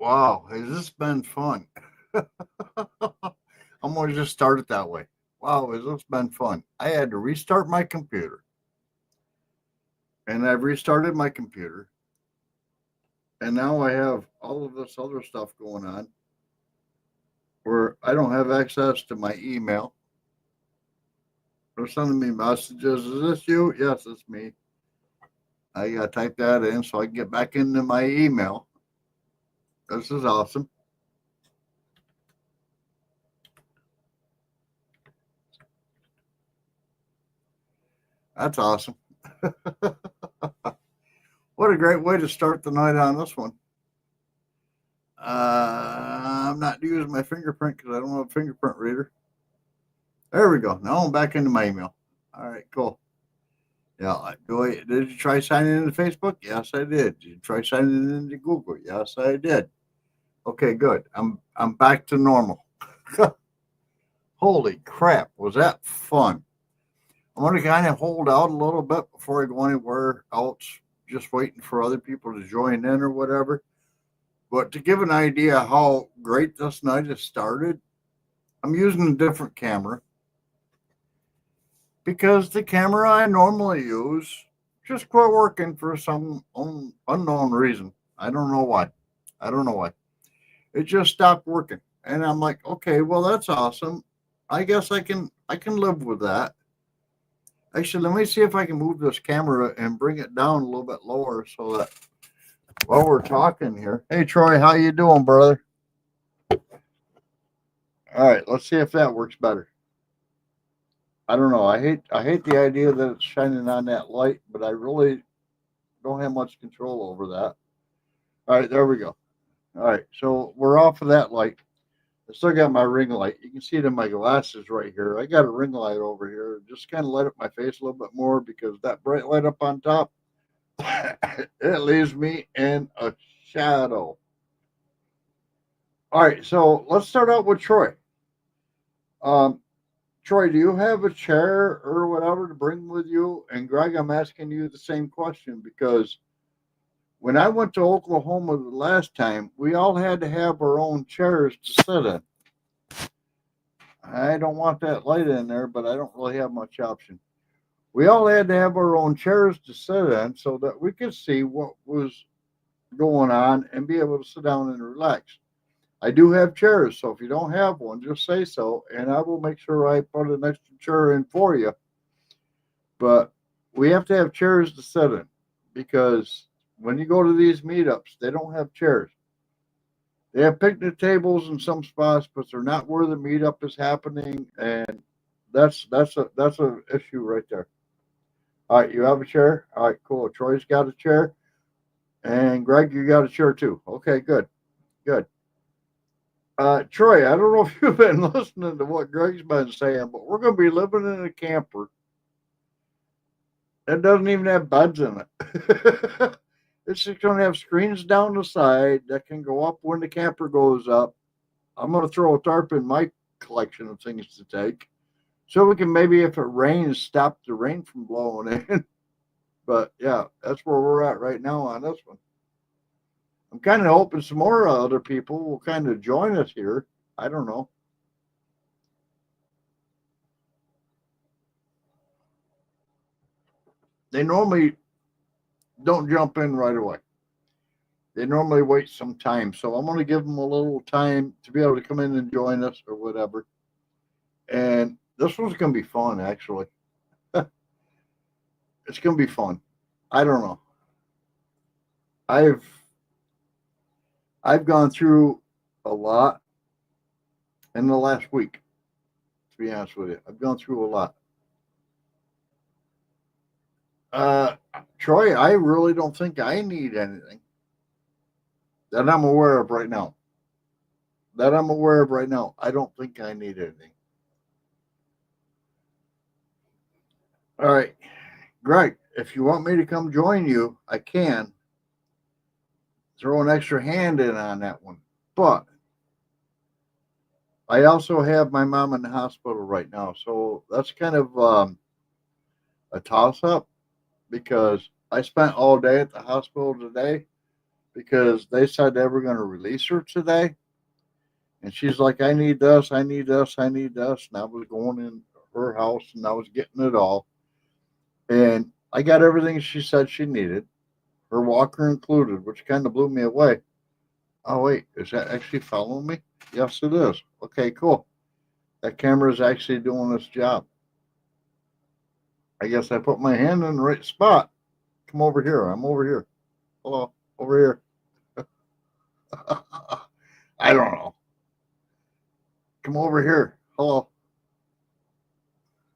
Wow, has this been fun? I'm going to just start it that way. Wow, has this been fun? I had to restart my computer, and I've restarted my computer, and now I have all of this other stuff going on where I don't have access to my email. They're sending me messages. Is this you? Yes, it's me. I got to type that in so I can get back into my email. This is awesome. That's awesome. What a great way to start the night on this one. I'm not using my fingerprint because I don't have a fingerprint reader. There we go. Now I'm back into my email. All right, cool. Yeah, did you try signing into Facebook? Yes, I did. Did you try signing into Google? Yes, I did. Okay, good. I'm back to normal. Holy crap, was that fun? I'm gonna kind of hold out a little bit before I go anywhere else, just waiting for other people to join in or whatever. But to give an idea how great this night has started, I'm using a different camera because the camera I normally use just quit working for some unknown reason. I don't know why. I don't know why. It just stopped working. And I'm like, okay, well that's awesome. I can live with that. Actually, let me see if I can move this camera and bring it down a little bit lower so that while we're talking here. Hey Troy, how you doing, brother? All right, let's see if that works better. I don't know. I hate the idea that it's shining on that light, but I really don't have much control over that. All right, there we go. All right, so we're off of that light. I still got my ring light. You can see it in my glasses right here. I got a ring light over here. Just kind of light up my face a little bit more because that bright light up on top, it leaves me in a shadow. All right, so let's start out with Troy. Um, Troy, do you have a chair or whatever to bring with you? And Greg, I'm asking you the same question because when I went to Oklahoma the last time, we all had to have our own chairs to sit in. I don't want that light in there, but I don't really have much option. We all had to have our own chairs to sit in so that we could see what was going on and be able to sit down and relax. I do have chairs, so if you don't have one, just say so, and I will make sure I put an extra chair in for you. But we have to have chairs to sit in because when you go to these meetups, they don't have chairs. They have picnic tables in some spots, but they're not where the meetup is happening, and that's a issue right there. All right, you have a chair. All right, cool. Troy's got a chair, and Greg, you got a chair too. Okay, good, good. Troy, I don't know if you've been listening to what Greg's been saying, but we're going to be living in a camper that doesn't even have beds in it. It's just going to have screens down the side that can go up when the camper goes up. I'm going to throw a tarp in my collection of things to take so we can maybe, if it rains, stop the rain from blowing in. But yeah, that's where we're at right now on this one. I'm kind of hoping some more other people will kind of join us here. I don't know. They normally don't jump in right away. They normally wait some time. So I'm going to give them a little time to be able to come in and join us or whatever. And this one's going to be fun, actually. It's going to be fun. I don't know. I've I've gone through a lot in the last week. To be honest with you, I've gone through a lot. Uh, Troy, I really don't think I need anything that I'm aware of right now. That I'm aware of right now. I don't think I need anything. All right, Greg, if you want me to come join you, I can throw an extra hand in on that one. But I also have my mom in the hospital right now, so that's kind of a toss up because I spent all day at the hospital today because they said they were going to release her today. And she's like, I need this, I need this, I need this. And I was going in her house and I was getting it all. And I got everything she said she needed, her walker included, which kind of blew me away. Oh, wait, is that actually following me? Yes, it is. Okay, cool. That camera is actually doing its job. I guess I put my hand in the right spot. Come over here. I'm over here. Hello, over here. I don't know. Come over here. Hello.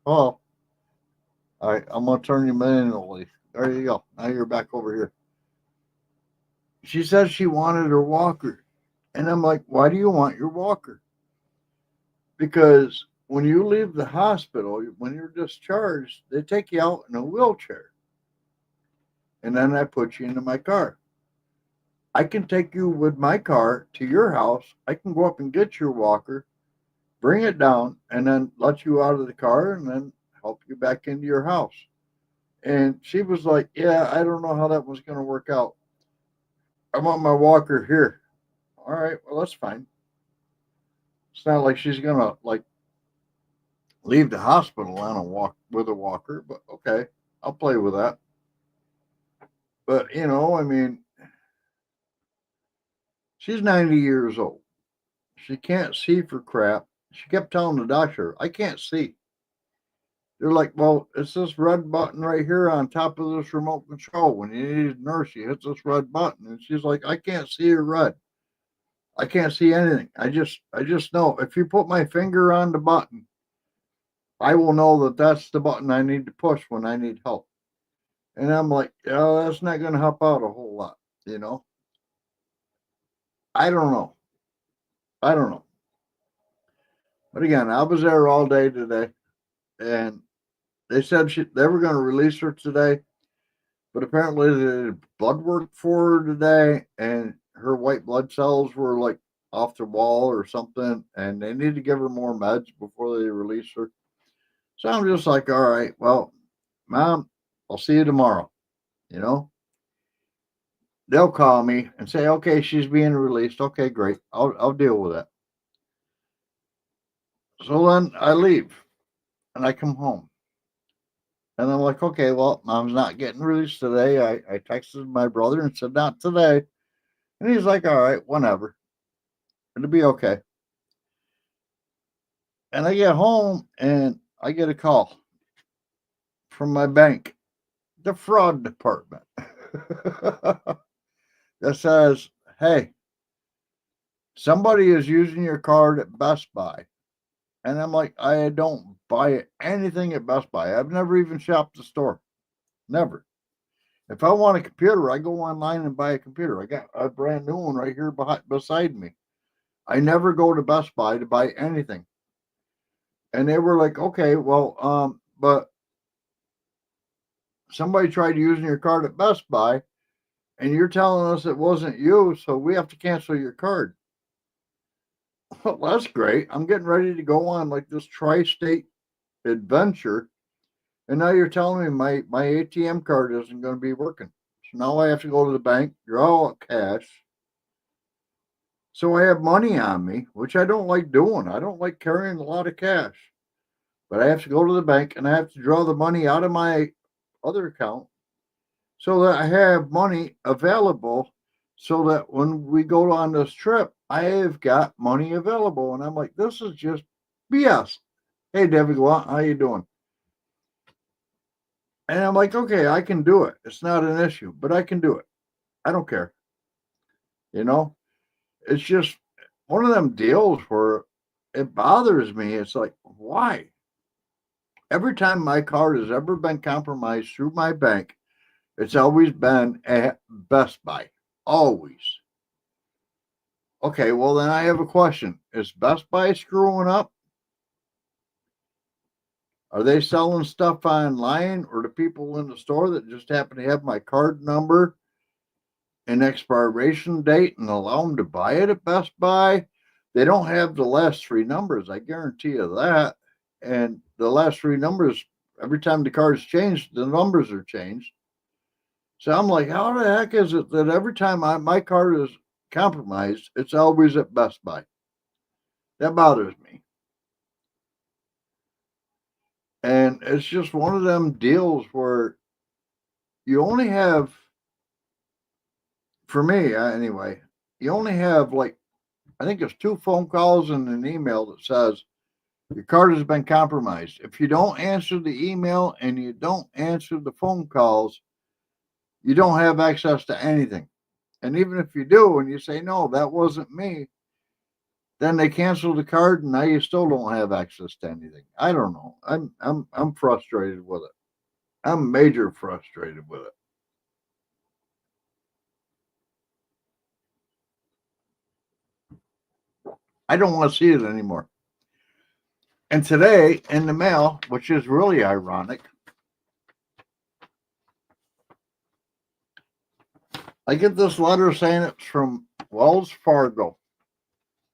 Hello. All right, I'm going to turn you manually. There you go. Now you're back over here. She said she wanted her walker. And I'm like, why do you want your walker? Because when you leave the hospital, when you're discharged, they take you out in a wheelchair. And then I put you into my car. I can take you with my car to your house. I can go up and get your walker, bring it down, and then let you out of the car and then help you back into your house. And she was like, yeah, I don't know how that was going to work out. I want my walker here. All right, well, that's fine. It's not like she's going to like leave the hospital on a walk with a walker, but okay, I'll play with that. But, I mean, she's 90 years old. She can't see for crap. She kept telling the doctor, I can't see. They're like, well, it's this red button right here on top of this remote control. When you need a nurse, you hit this red button. And she's like, I can't see your red. I can't see anything. I just know if you put my finger on the button, I will know that that's the button I need to push when I need help. And I'm like, oh, that's not going to help out a whole lot, you know? I don't know. I don't know. But again, I was there all day today, and they said they were going to release her today, but apparently they did blood work for her today, and her white blood cells were like off the wall or something, and they need to give her more meds before they release her. So I'm just like, all right, well, Mom, I'll see you tomorrow. You know, they'll call me and say, okay, she's being released. Okay, great. I'll deal with that. So then I leave and I come home. And I'm like, okay, well, Mom's not getting released today. I texted my brother and said, not today. And he's like, all right, whatever. It'll be okay. And I get home and I get a call from my bank, the fraud department, that says, hey, somebody is using your card at Best Buy. And I'm like, I don't buy anything at Best Buy. I've never even shopped the store. Never. If I want a computer, I go online and buy a computer. I got a brand new one right here beside me. I never go to Best Buy to buy anything. And they were like, okay, well, but somebody tried using your card at Best Buy, and you're telling us it wasn't you, so we have to cancel your card. Well, that's great. I'm getting ready to go on like this tri-state adventure, and now you're telling me my ATM card isn't going to be working. So now I have to go to the bank, draw out cash. So I have money on me, which I don't like doing. I don't like carrying a lot of cash. But I have to go to the bank and I have to draw the money out of my other account so that I have money available so that when we go on this trip, I have got money available. And I'm like, this is just BS. Hey, Debbie, how you doing? And I'm like, okay, I can do it. It's not an issue, but I can do it. I don't care. You know, it's just one of them deals where it bothers me. It's like, why? Every time my card has ever been compromised through my bank, it's always been at Best Buy. Always. Okay, well, then I have a question. Is Best Buy screwing up? Are they selling stuff online, or the people in the store that just happen to have my card number and expiration date and allow them to buy it at Best Buy? They don't have the last three numbers. I guarantee you that. And the last three numbers, every time the card's changed, the numbers are changed. So I'm like, how the heck is it that every time my card is compromised, it's always at Best Buy? That bothers me. And it's just one of them deals where you only have, for me anyway, you only have like, I think it's 2 phone calls and an email that says your card has been compromised. If you don't answer the email and you don't answer the phone calls, you don't have access to anything. And even if you do and you say, no, that wasn't me, then they cancel the card and now you still don't have access to anything. I don't know. I'm frustrated with it. I'm major frustrated with it. I don't want to see it anymore. And today in the mail, which is really ironic, I get this letter saying it's from Wells Fargo.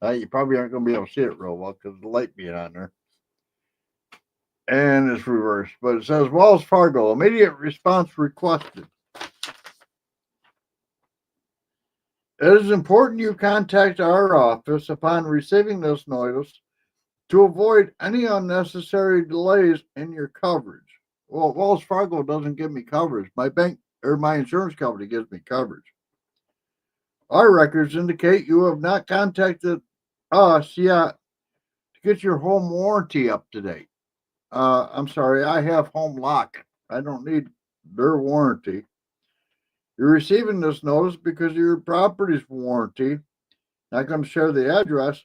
You probably aren't going to be able to see it real well because of the light being on there. And it's reversed, but it says Wells Fargo, immediate response requested. It is important you contact our office upon receiving this notice to avoid any unnecessary delays in your coverage. Well, Wells Fargo doesn't give me coverage. My bank or my insurance company gives me coverage. Our records indicate you have not contacted us yet to get your home warranty up to date. I'm sorry, I have home lock. I don't need their warranty. You're receiving this notice because of your property's warranty. Not going to share the address.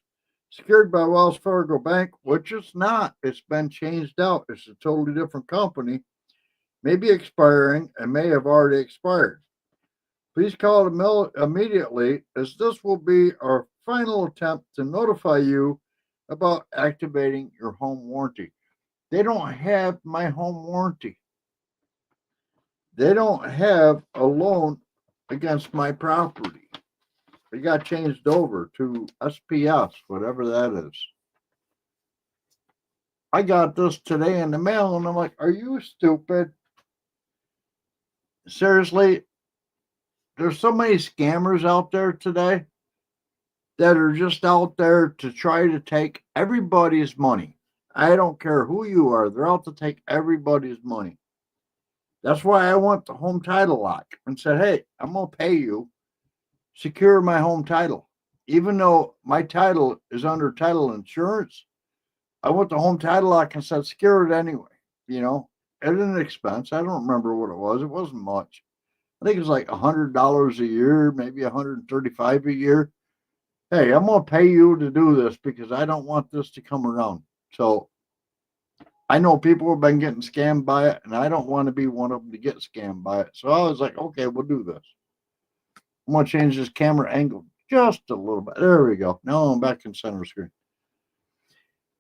Secured by Wells Fargo Bank, which it's not. It's been changed out. It's a totally different company. May be expiring and may have already expired. Please call immediately, as this will be our final attempt to notify you about activating your home warranty. They don't have my home warranty. They don't have a loan against my property. It got changed over to SPS, whatever that is. I got this today in the mail and I'm like, are you stupid? Seriously, there's so many scammers out there today that are just out there to try to take everybody's money. I don't care who you are, they're out to take everybody's money. That's why I want the home title lock and said, hey, I'm going to pay you, secure my home title. Even though my title is under title insurance, I want the home title lock and said, secure it anyway. You know, at an expense. I don't remember what it was. It wasn't much. I think it was like $100 a year, maybe $135 a year. Hey, I'm gonna pay you to do this because I don't want this to come around. So I know people have been getting scammed by it, and I don't want to be one of them to get scammed by it. So I was like, okay, we'll do this. I'm gonna change this camera angle just a little bit. There we go. Now I'm back in center screen.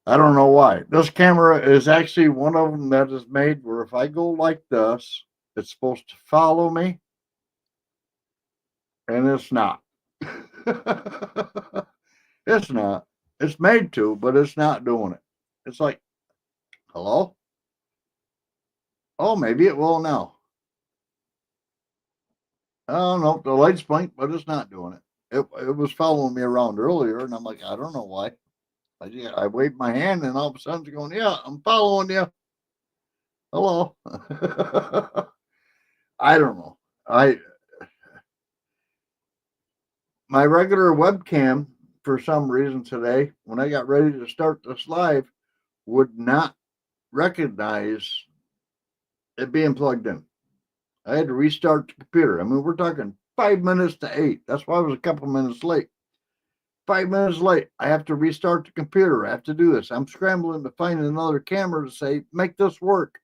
I don't know why. This camera is actually one of them that is made where if I go like this, it's supposed to follow me, and it's not. It's not. It's made to, but it's not doing it. It's like, hello? Oh, maybe it will now. I don't know. The lights blink, but it's not doing it. It was following me around earlier, and I'm like, I don't know why. I waved my hand, and all of a sudden it's going, yeah, I'm following you. Hello. I don't know. I My regular webcam for some reason today, when I got ready to start this live, would not recognize it being plugged in. I had to restart the computer. I mean, we're talking 5 minutes to 8. That's why I was a couple minutes late. 5 minutes late. I have to restart the computer. I have to do this. I'm scrambling to find another camera to say, make this work.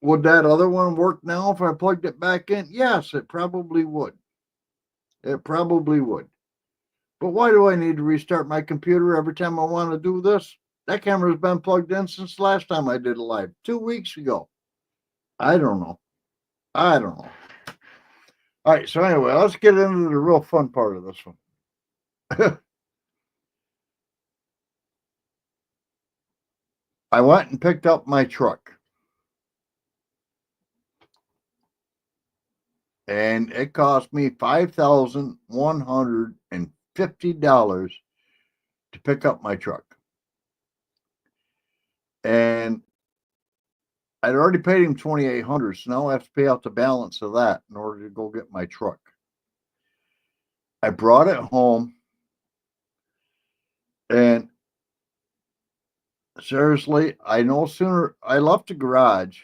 Would that other one work now if I plugged it back in? Yes, it probably would. It probably would. But why do I need to restart my computer every time I want to do this? That camera's been plugged in since the last time I did a live, 2 weeks ago. I don't know. I don't know. All right, so anyway, let's get into the real fun part of this one. I went and picked up my truck. And it cost me $5,150 to pick up my truck. And I'd already paid him $2,800, so now I have to pay out the balance of that in order to go get my truck. I brought it home, and seriously, I no sooner I left the garage.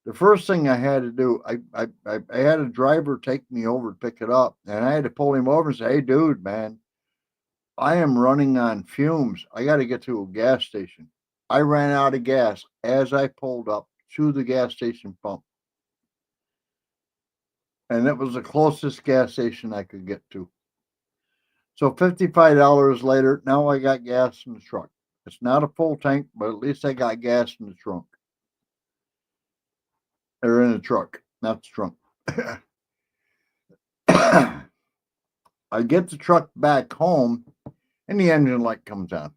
The first thing I had to do, I had a driver take me over to pick it up, and I had to pull him over and say, "Hey, dude, man, I am running on fumes. I got to get to a gas station." I ran out of gas as I pulled up to the gas station pump, and it was the closest gas station I could get to. So $55 later, now I got gas in the truck. It's not a full tank, but at least I got gas in the trunk. Or in the truck, not the trunk. I get the truck back home, and the engine light comes on.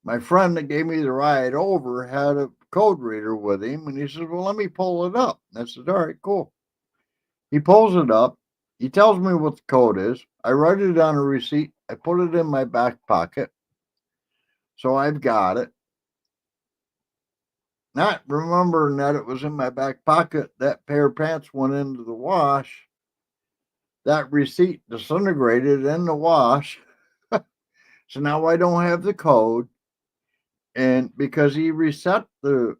My friend that gave me the ride over had a code reader with him, and he says, "Well, let me pull it up." I said, "All right, cool." He pulls it up. He tells me what the code is. I write it on a receipt. I put it in my back pocket. So I've got it. Not remembering that it was in my back pocket, that pair of pants went into the wash. That receipt disintegrated in the wash. So now I don't have the code. And because he reset the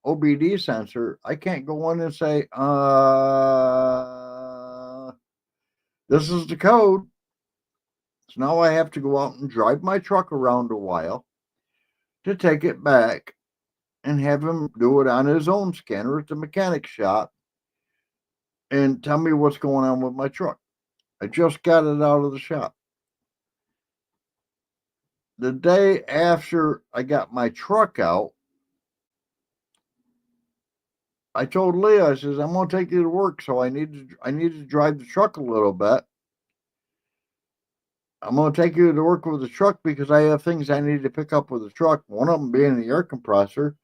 OBD sensor, I can't go in and say, this is the code. So now I have to go out and drive my truck around a while to take it back and have him do it on his own scanner at the mechanic shop and tell me what's going on with my truck. I just got it out of the shop. The day after I got my truck out, I told Leah, I says, "I'm going to take you to work, so I need to drive the truck a little bit. I'm going to take you to work with the truck because I have things I need to pick up with the truck. One of them being the air compressor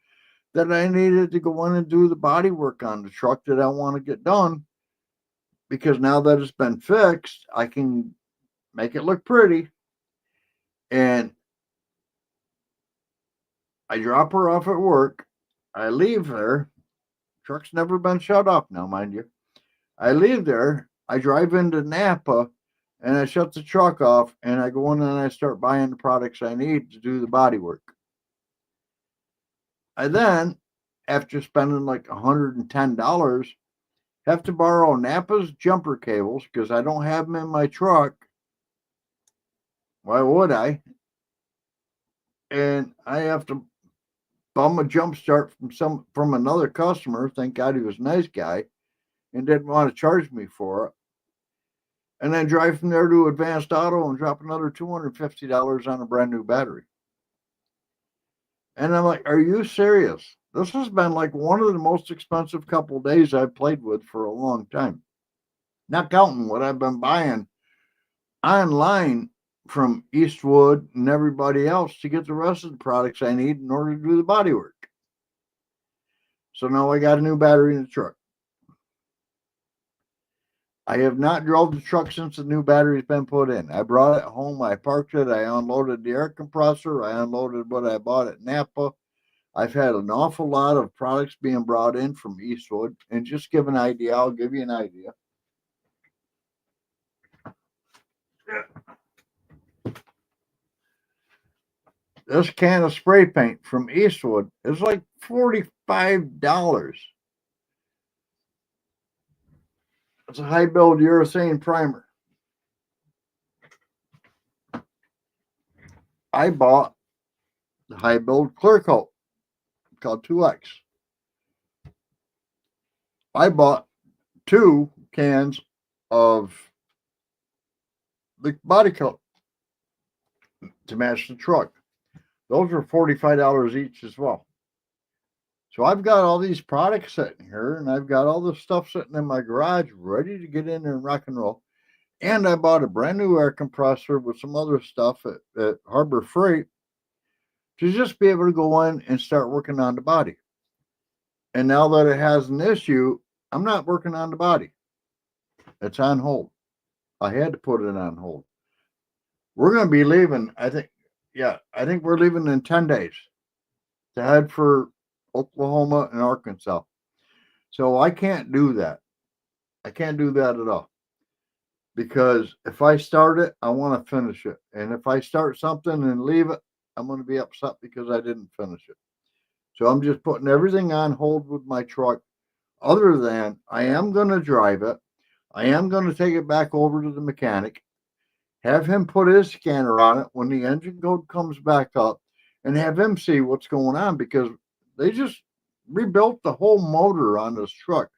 that I needed to go in and do the body work on the truck that I want to get done. Because now that it's been fixed, I can make it look pretty." And I drop her off at work. I leave there. Truck's never been shut off now, mind you. I leave there. I drive into Napa and I shut the truck off and I go in and I start buying the products I need to do the body work. I then, after spending like $110, have to borrow Napa's jumper cables because I don't have them in my truck. Why would I? And I have to bum a jump start from another customer. Thank God he was a nice guy and didn't want to charge me for it. And then drive from there to Advanced Auto and drop another $250 on a brand new battery. And I'm like, are you serious? This has been like one of the most expensive couple of days I've played with for a long time. Not counting what I've been buying online from Eastwood and everybody else to get the rest of the products I need in order to do the body work. So now I got a new battery in the truck. I have not drove the truck since the new battery's been put in. I brought it home. I parked it. I unloaded the air compressor. I unloaded what I bought at Napa. I've had an awful lot of products being brought in from Eastwood. And just give an idea, I'll give you an idea. This can of spray paint from Eastwood is like $45. It's a high build urethane primer. I bought the high build clear coat called 2X. I bought 2 cans of the body coat to match the truck. Those are $45 each as well. So I've got all these products sitting here, and I've got all this stuff sitting in my garage ready to get in there and rock and roll. And I bought a brand new air compressor with some other stuff at Harbor Freight to just be able to go in and start working on the body. And now that it has an issue, I'm not working on the body. It's on hold. I had to put it on hold. We're going to be leaving, I think, yeah, I think we're leaving in 10 days to head for Oklahoma and Arkansas. So I can't do that. I can't do that at all. Because if I start it, I want to finish it. And if I start something and leave it, I'm going to be upset because I didn't finish it. So I'm just putting everything on hold with my truck, other than I am going to drive it. I am going to take it back over to the mechanic, have him put his scanner on it when the engine code comes back up, and have him see what's going on because they just rebuilt the whole motor on this truck.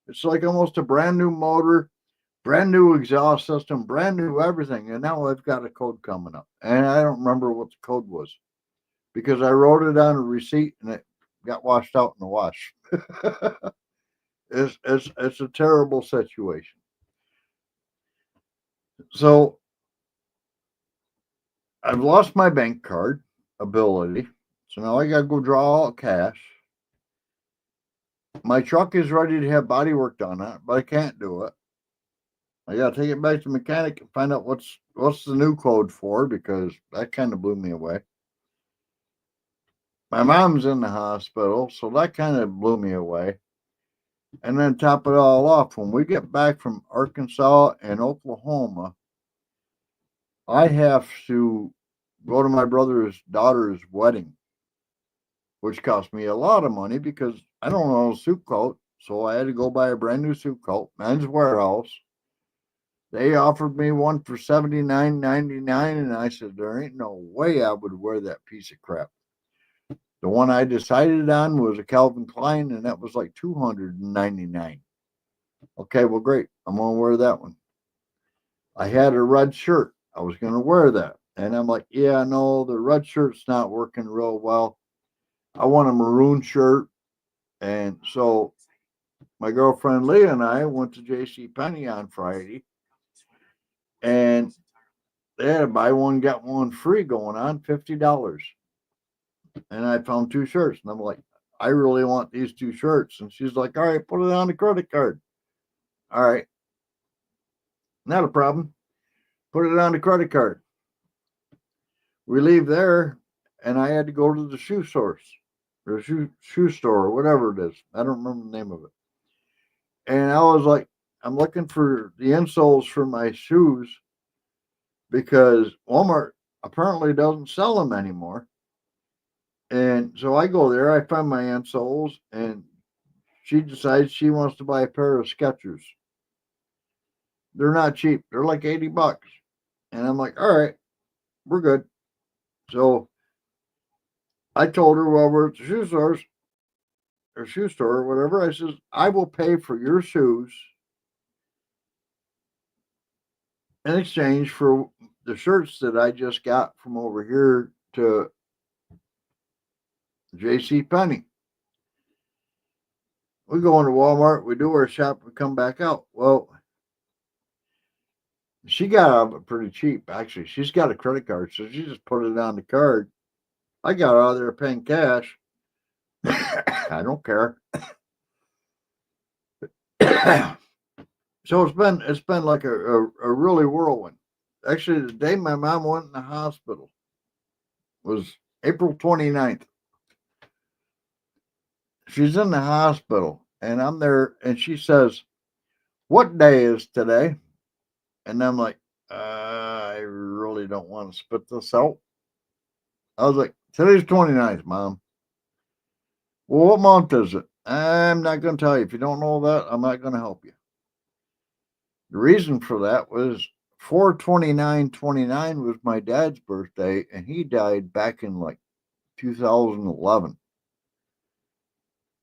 It's like almost a brand new motor, brand new exhaust system, brand new everything. And now I've got a code coming up. And I don't remember what the code was because I wrote it on a receipt and it got washed out in the wash. It's a terrible situation. So I've lost my bank card ability. So now I gotta go draw out cash. My truck is ready to have body work done on it, but I can't do it. I gotta take it back to the mechanic and find out what's the new code for because that kind of blew me away. My mom's in the hospital, so that kind of blew me away. And then top it all off, when we get back from Arkansas and Oklahoma, I have to go to my brother's daughter's wedding, which cost me a lot of money because I don't know a suit coat. So I had to go buy a brand new suit coat, Men's Warehouse. They offered me one for $79.99, and I said, there ain't no way I would wear that piece of crap. The one I decided on was a Calvin Klein, and that was like $299. Okay, well, great. I'm going to wear that one. I had a red shirt. I was going to wear that. And I'm like, yeah, no, the red shirt's not working real well. I want a maroon shirt. And so my girlfriend Leah and I went to J.C. Penney on Friday, and they had a buy one, get one free going on, $50. And I found two shirts. And I'm like, I really want these two shirts. And she's like, all right, put it on the credit card. All right. Not a problem. Put it on the credit card. We leave there, and I had to go to the shoe source or shoe store or whatever it is. I don't remember the name of it. And I was like, I'm looking for the insoles for my shoes because Walmart apparently doesn't sell them anymore. And so I go there, I find my insoles, and she decides she wants to buy a pair of Skechers. They're not cheap. They're like $80. And I'm like, all right, we're good. So I told her while we're at the shoe store or whatever, I says, I will pay for your shoes in exchange for the shirts that I just got from over here to J.C. Penney. We go into Walmart, we do our shop, we come back out. Well, she got out of it pretty cheap, actually. She's got a credit card, so she just put it on the card. I got out of there paying cash. I don't care. So it's been like a really whirlwind. Actually, the day my mom went in the hospital was April 29th. She's in the hospital, and I'm there, and she says, what day is today? And I'm like, I really don't want to spit this out. I was like, today's 29th, Mom. Well, what month is it? I'm not going to tell you. If you don't know that, I'm not going to help you. The reason for that was 4/29/29 was my dad's birthday, and he died back in like 2011.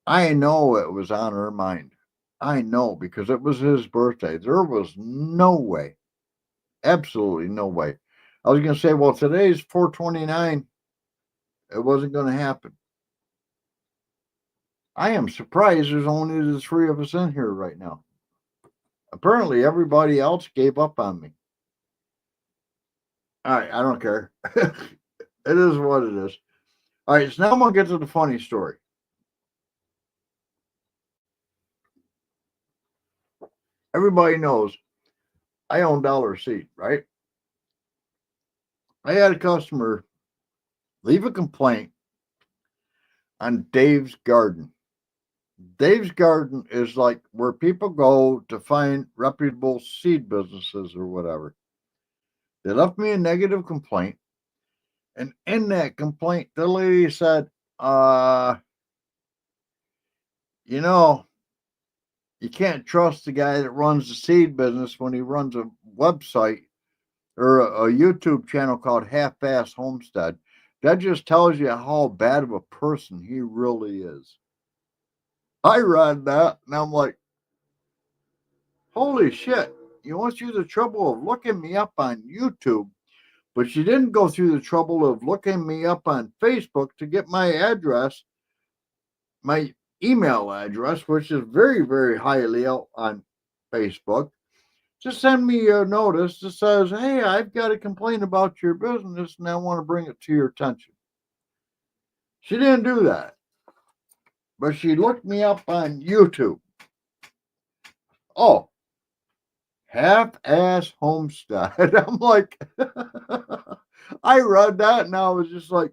I know it was on her mind. I know because it was his birthday. There was no way, absolutely no way. I was going to say, well, today's 4/29. It wasn't going to happen. I am surprised there's only the three of us in here right now. Apparently, everybody else gave up on me. All right, I don't care. It is what it is. All right, so now I'm going to get to the funny story. Everybody knows I own Dollar Seed, right? I had a customer leave a complaint on Dave's Garden. Dave's Garden is like where people go to find reputable seed businesses or whatever. They left me a negative complaint, and in that complaint, the lady said, you know, you can't trust the guy that runs the seed business when he runs a website or a YouTube channel called HalfAss Homestead. That just tells you how bad of a person he really is. I read that and I'm like, holy shit. You went through the trouble of looking me up on YouTube, but you didn't go through the trouble of looking me up on Facebook to get my address, my email address, which is very, very highly out on Facebook. Just send me a notice that says, hey, I've got a complaint about your business and I want to bring it to your attention. She didn't do that, but she looked me up on YouTube. Oh, HalfAss Homestead. I'm like, I read that and I was just like,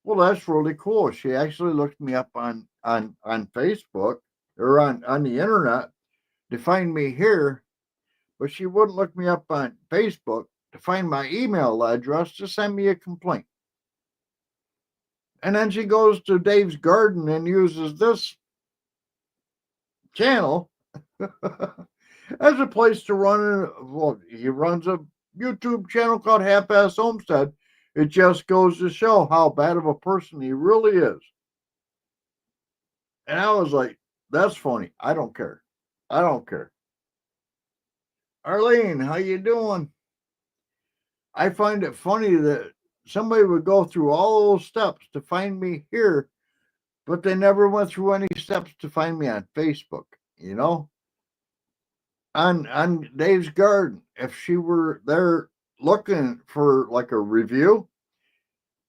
well, that's really cool. She actually looked me up on Facebook or on the internet to find me here, but she wouldn't look me up on Facebook to find my email address to send me a complaint. And then she goes to Dave's Garden and uses this channel as a place to run. Well, he runs a YouTube channel called HalfAss Homestead. It just goes to show how bad of a person he really is. And I was like, that's funny. I don't care. I don't care. Arlene, how you doing? I find it funny that somebody would go through all those steps to find me here, but they never went through any steps to find me on Facebook, you know? On Dave's Garden, if she were there looking for like a review,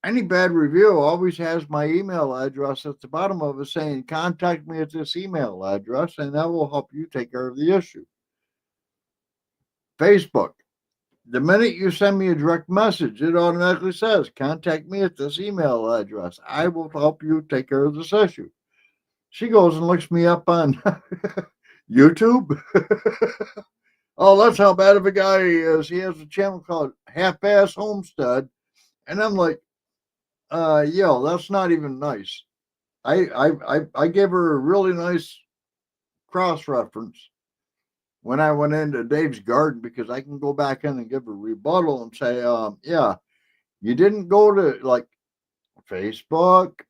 any bad review always has my email address at the bottom of it saying, contact me at this email address, and that will help you take care of the issue. Facebook, the minute you send me a direct message, it automatically says, contact me at this email address. I will help you take care of this issue. She goes and looks me up on YouTube. Oh, that's how bad of a guy he is. He has a channel called HalfAss Homestead. And I'm like, yo, that's not even nice. I gave her a really nice cross reference when I went into Dave's Garden because I can go back in and give a rebuttal and say, yeah, you didn't go to like Facebook.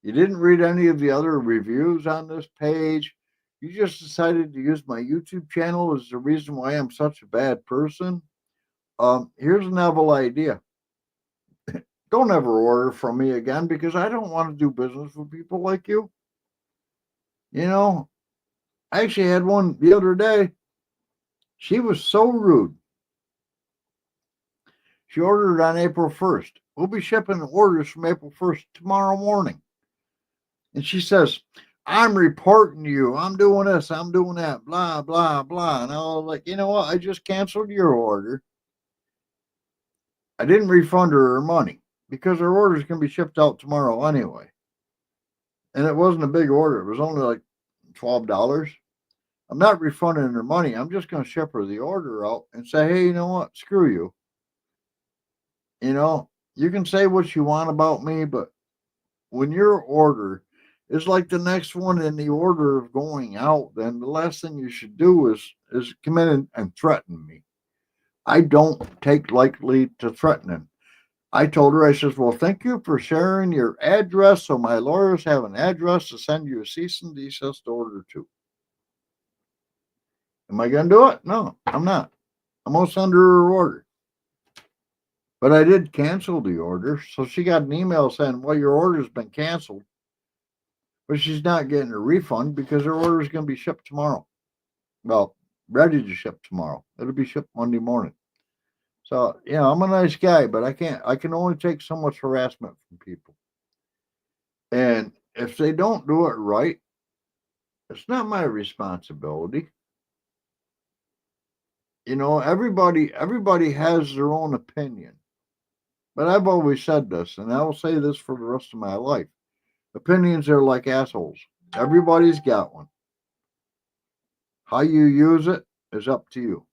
You didn't read any of the other reviews on this page. You just decided to use my YouTube channel as the reason why I'm such a bad person. Here's a novel idea. Don't ever order from me again because I don't want to do business with people like you. You know, I actually had one the other day. She was so rude. She ordered on April 1st. We'll be shipping orders from April 1st tomorrow morning. And she says, I'm reporting you. I'm doing this. I'm doing that. Blah, blah, blah. And I was like, you know what? I just canceled your order. I didn't refund her money because her order is going to be shipped out tomorrow anyway. And it wasn't a big order. It was only like $12. I'm not refunding her money. I'm just going to ship her the order out and say, hey, you know what? Screw you. You know, you can say what you want about me, but when your order is like the next one in the order of going out, then the last thing you should do is come in and threaten me. I don't take lightly to threatening. I told her, I says, well, thank you for sharing your address so my lawyers have an address to send you a cease and desist order to. Am I going to do it? No, I'm not. I'm going to send her her order. But I did cancel the order. So she got an email saying, well, your order's been canceled. But she's not getting a refund because her order is going to be shipped tomorrow. Well, ready to ship tomorrow. It'll be shipped Monday morning. So, you know, I'm a nice guy, but I can only take so much harassment from people. And if they don't do it right, It's not my responsibility. Everybody has their own opinion. But I've always said this, and I will say this for the rest of my life. Opinions are like assholes. Everybody's got one. How you use it is up to you.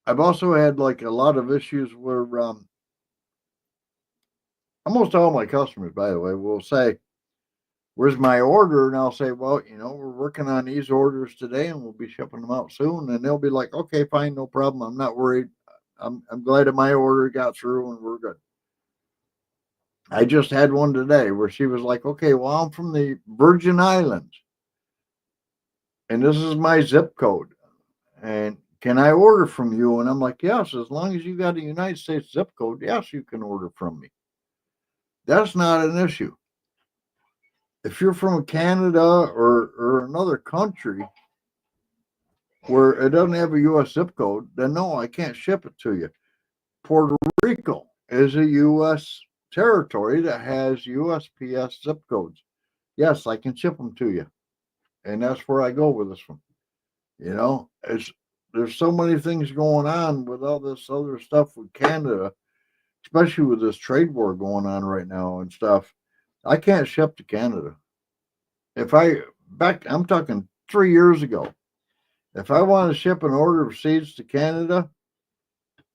I've also had like a lot of issues where almost all my customers, by the way, will say, "Where's my order?" And I'll say, "Well, we're working on these orders today, and we'll be shipping them out soon." And they'll be like, "Okay, fine, no problem. I'm not worried. I'm glad that my order got through, and we're good." I just had one today where she was like, "Okay, well, I'm from the Virgin Islands, and this is my zip code, and can I order from you?" And I'm like, "Yes, as long as you got a United States zip code, yes, you can order from me. That's not an issue. If you're from Canada or another country where it doesn't have a U.S. zip code, then no, I can't ship it to you." Puerto Rico is a U.S. territory that has USPS zip codes. Yes, I can ship them to you. And that's where I go with this one. It's there's so many things going on with all this other stuff with Canada, especially with this trade war going on right now and stuff. I can't ship to Canada. If I back, I'm talking 3 years ago. If I want to ship an order of seeds to Canada,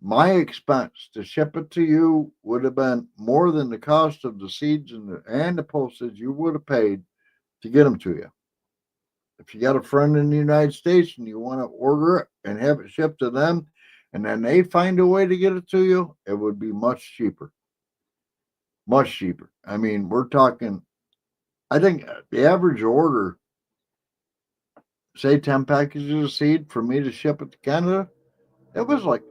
my expense to ship it to you would have been more than the cost of the seeds and the postage you would have paid to get them to you. If you got a friend in the United States and you want to order it and have it shipped to them, and then they find a way to get it to you, it would be much cheaper. Much cheaper. I mean, we're talking, I think the average order, say 10 packages of seed for me to ship it to Canada, it was like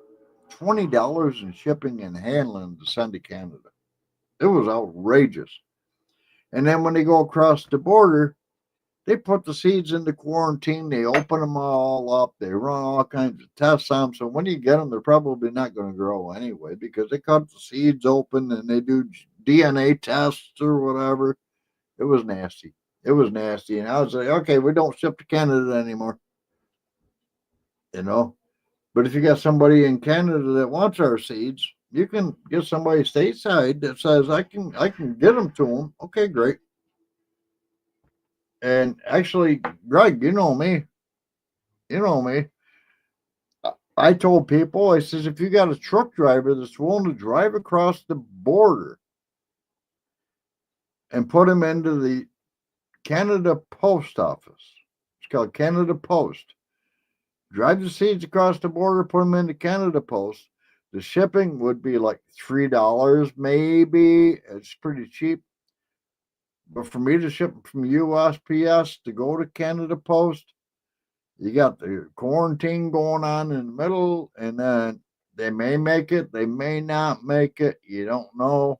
$20 in shipping and handling to send to Canada. It was outrageous. And then when they go across the border, they put the seeds into quarantine. They open them all up. They run all kinds of tests on them. So when you get them, they're probably not going to grow anyway because they cut the seeds open and they do DNA tests or whatever. It was nasty. It was nasty. And I was like, okay, we don't ship to Canada anymore, you know. But if you got somebody in Canada that wants our seeds, you can get somebody stateside that says I can get them to them. Okay, great. And actually, Greg, you know me. You know me. I told people, I says, if you got a truck driver that's willing to drive across the border and put him into the Canada Post Office, it's called Canada Post, drive the seeds across the border, put them into Canada Post. The shipping would be like $3, maybe. It's pretty cheap. But for me to ship from USPS to go to Canada Post, you got the quarantine going on in the middle, and then they may make it, they may not make it. You don't know.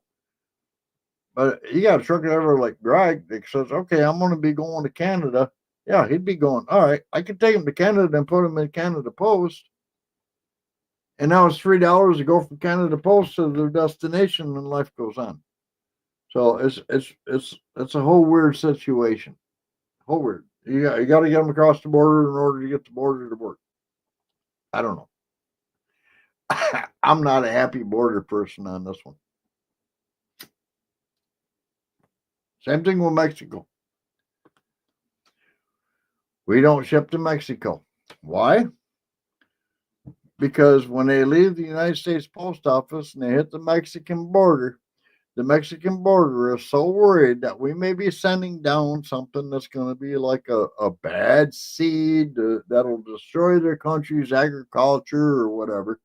But you got a truck driver like Greg that says, okay, I'm going to be going to Canada. Yeah, he'd be going, all right, I can take him to Canada and put him in Canada Post. And now it's $3 to go from Canada Post to their destination, and life goes on. So it's a whole weird situation. Whole weird. You got to get them across the border in order to get the border to work. I don't know. I'm not a happy border person on this one. Same thing with Mexico. We don't ship to Mexico. Why? Because when they leave the United States Post Office and they hit the Mexican border is so worried that we may be sending down something that's going to be like a bad seed that'll destroy their country's agriculture or whatever.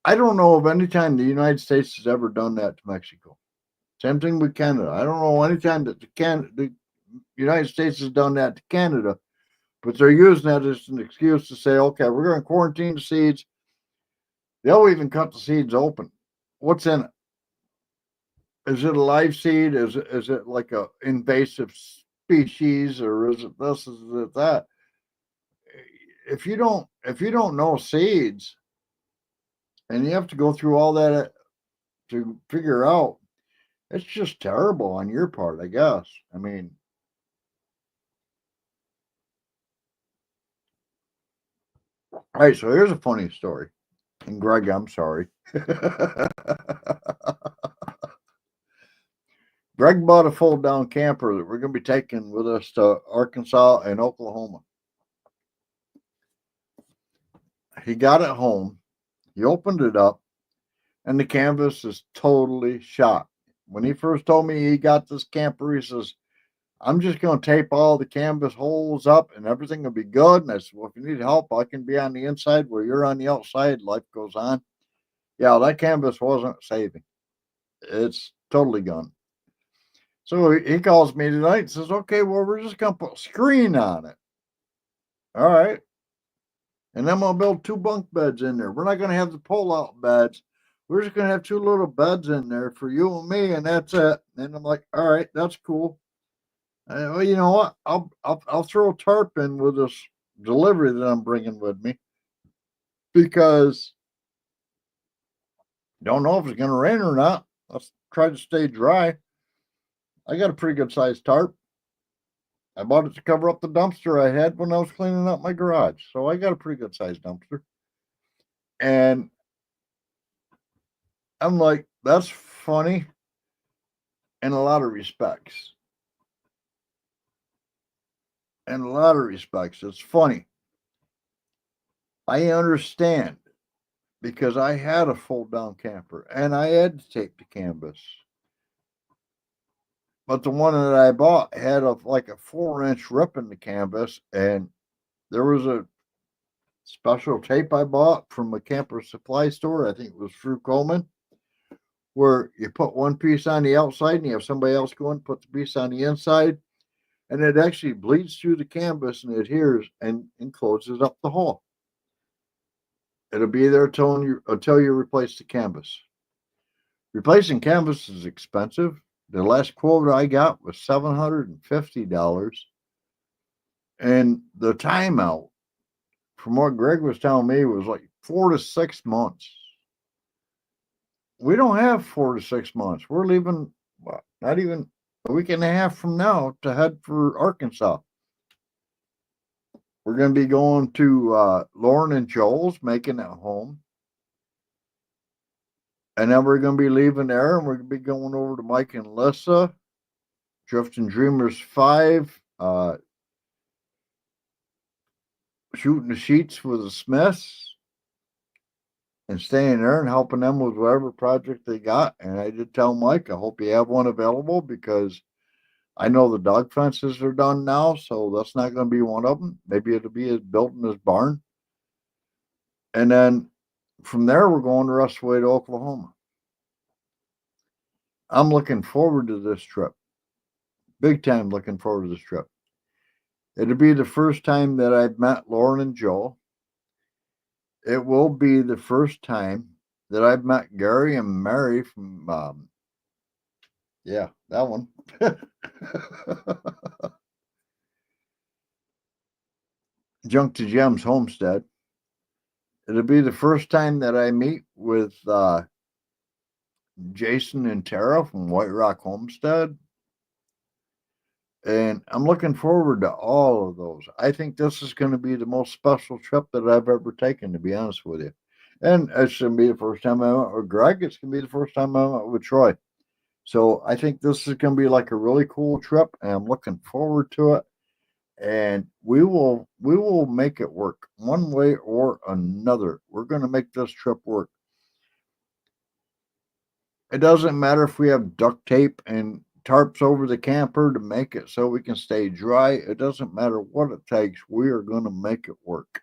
I don't know of any time the United States has ever done that to Mexico. Same thing with Canada. I don't know any time that the United States has done that to Canada, but they're using that as an excuse to say, okay, we're going to quarantine the seeds. They'll even cut the seeds open. What's in it? Is it a live seed? Is it like a invasive species, or is it this? Is it that? If you don't know seeds, And you have to go through all that to figure out. It's just terrible on your part, I guess. I mean, all right, so here's a funny story. And Greg, I'm sorry. Greg bought a fold down camper that we're going to be taking with us to Arkansas and Oklahoma. He got it home. He opened it up, and the canvas is totally shot. When he first told me he got this camper, he says, I'm just going to tape all the canvas holes up and everything will be good. And I said, well, if you need help, I can be on the inside where you're on the outside. Life goes on. Yeah, that canvas wasn't saving. It's totally gone. So he calls me tonight and says, okay, well, we're just going to put a screen on it. All right. And I'm going to build 2 bunk beds in there. We're not going to have the pull out beds. We're just going to have 2 little beds in there for you and me, and that's it. And I'm like, all right, that's cool. Well, you know what? I'll throw a tarp in with this delivery that I'm bringing with me because don't know if it's going to rain or not. Let's try to stay dry. I got a pretty good sized tarp. I bought it to cover up the dumpster I had when I was cleaning up my garage. So I got a pretty good sized dumpster. And I'm like, that's funny in a lot of respects. In a lot of respects, it's funny. I understand because I had a fold down camper and I had to tape the canvas. But the one that I bought had like a 4-inch rip in the canvas, and there was a special tape I bought from a camper supply store. I think it was through Coleman, where you put one piece on the outside and you have somebody else go and put the piece on the inside, and it actually bleeds through the canvas and adheres and closes up the hole. It'll be there until you replace the canvas. Replacing canvas is expensive. The last quote I got was $750. And the timeout, from what Greg was telling me, was like 4 to 6 months. We don't have 4 to 6 months. We're leaving, well, not even a week and a half from now to head for Arkansas. We're going to be going to Lauren and Joel's, making it home. And then we're going to be leaving there, and we're going to be going over to Mike and Lissa, Drifting Dreamers 5, shooting the sheets with the Smiths, and staying there and helping them with whatever project they got. And I did tell Mike, I hope you have one available because I know the dog fences are done now, so that's not going to be one of them. Maybe it'll be built in his barn. And then from there, we're going the rest of the way to Oklahoma. I'm looking forward to this trip. Big time looking forward to this trip. It'll be the first time that I've met Lauren and Joel. It will be the first time that I've met Gary and Mary from, yeah, that one. Junk to Gems Homestead. It'll be the first time that I meet with Jason and Tara from White Rock Homestead. And I'm looking forward to all of those. I think this is going to be the most special trip that I've ever taken, to be honest with you. And it's going to be the first time I went with Greg. It's going to be the first time I went with Troy. So I think this is going to be like a really cool trip, and I'm looking forward to it. And we will make it work one way or another. We're going to make this trip work. It doesn't matter if we have duct tape and tarps over the camper to make it so we can stay dry. It doesn't matter what it takes. We are going to make it work.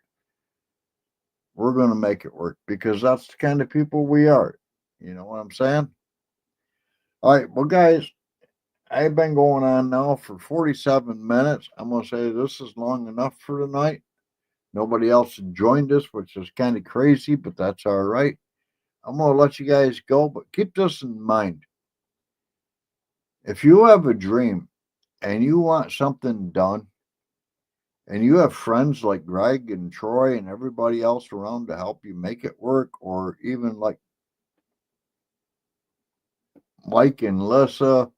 We're going to make it work because that's the kind of people we are. You know what I'm saying? All right. Well, guys, I've been going on now for 47 minutes. I'm going to say this is long enough for tonight. Nobody else joined us, which is kind of crazy, but that's all right. I'm going to let you guys go, but keep this in mind. If you have a dream and you want something done, and you have friends like Greg and Troy and everybody else around to help you make it work, or even like Mike and Lissa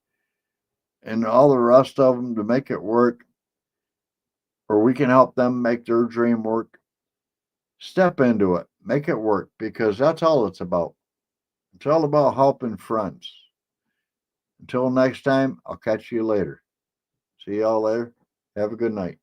and all the rest of them to make it work, or we can help them make their dream work, step into it, make it work, because that's all it's about. It's all about helping friends. Until next time, I'll catch you later. See y'all later. Have a good night.